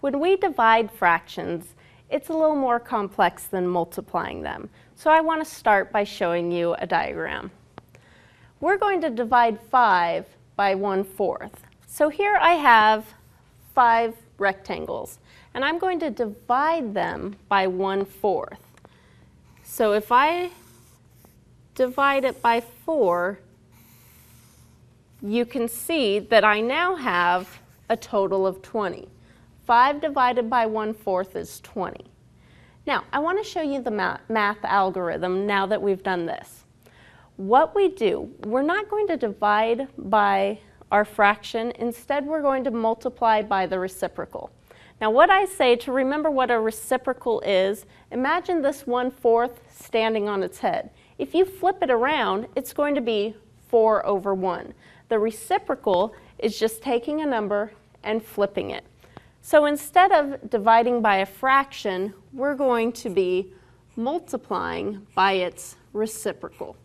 When we divide fractions, it's a little more complex than multiplying them. So I want to start by showing you a diagram. We're going to divide 5 by 1/4. So here I have 5 rectangles, and I'm going to divide them by 1/4. So if I divide it by 4, you can see that I now have a total of 20. 5 divided by 1/4 is 20. Now, I want to show you the math algorithm now that we've done this. What we do, we're not going to divide by our fraction. Instead, we're going to multiply by the reciprocal. Now, what I say to remember what a reciprocal is, imagine this 1/4 standing on its head. If you flip it around, it's going to be 4/1. The reciprocal is just taking a number and flipping it. So instead of dividing by a fraction, we're going to be multiplying by its reciprocal.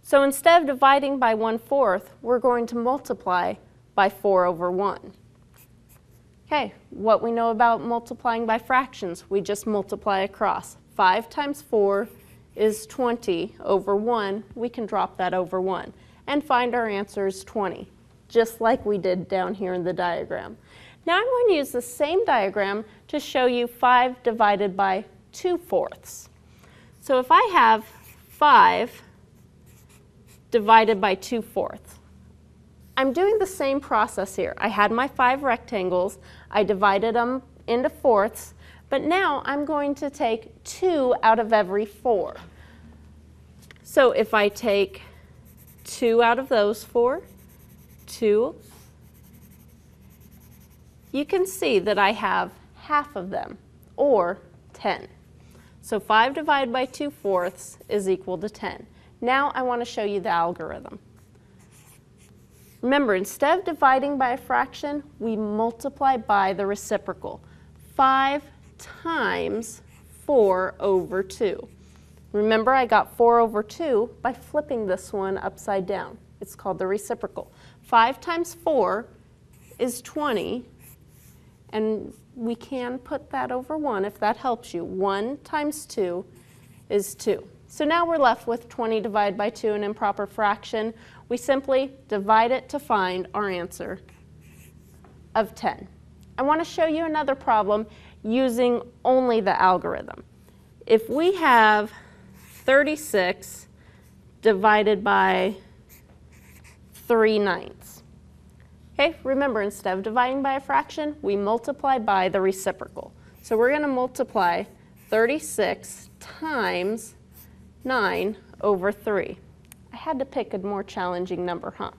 So instead of dividing by 1/4, we're going to multiply by 4/1. Okay, what we know about multiplying by fractions, we just multiply across. 5 times 4 is 20/1. We can drop that over 1 and find our answer is 20, just like we did down here in the diagram. Now I'm going to use the same diagram to show you 5 divided by 2/4. So if I have 5 divided by 2/4, I'm doing the same process here. I had my 5 rectangles, I divided them into fourths, but now I'm going to take 2 out of every 4. So if I take 2 out of those 4, 2, you can see that I have half of them, or 10. So 5 divided by 2/4 is equal to 10. Now I want to show you the algorithm. Remember, instead of dividing by a fraction, we multiply by the reciprocal. 5 times 4/2. Remember, I got 4/2 by flipping this one upside down. It's called the reciprocal. 5 times 4 is 20. And we can put that over 1 if that helps you. 1 times 2 is 2. So now we're left with 20 divided by 2, an improper fraction. We simply divide it to find our answer of 10. I want to show you another problem using only the algorithm. If we have 36 divided by 3/9. Okay, remember, instead of dividing by a fraction, we multiply by the reciprocal. So we're going to multiply 36 times 9/3. I had to pick a more challenging number, huh?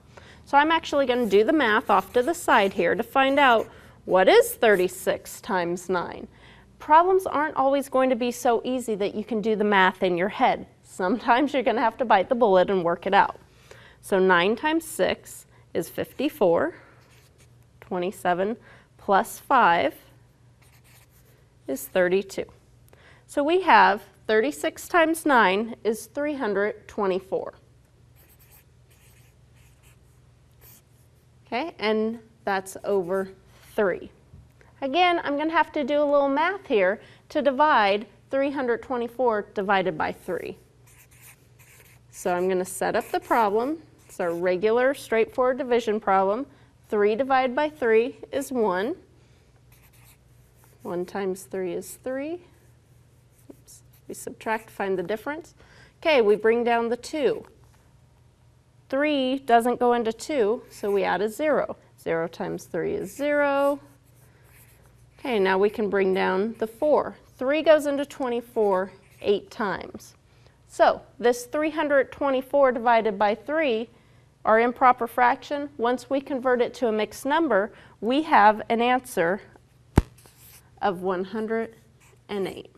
So I'm actually going to do the math off to the side here to find out what is 36 times 9. Problems aren't always going to be so easy that you can do the math in your head. Sometimes you're going to have to bite the bullet and work it out. So 9 times 6 is 54. 27 plus 5 is 32. So we have 36 times 9 is 324. Okay, and that's over 3. Again, I'm going to have to do a little math here to divide 324 divided by 3. So I'm going to set up the problem. It's a regular, straightforward division problem. 3 divided by 3 is 1. 1 times 3 is 3. Oops. We subtract, find the difference. Okay, we bring down the 2. 3 doesn't go into 2, so we add a 0. 0 times 3 is 0. Okay, now we can bring down the 4. 3 goes into 24 8 times. So this 324 divided by 3, our improper fraction, once we convert it to a mixed number, we have an answer of 108.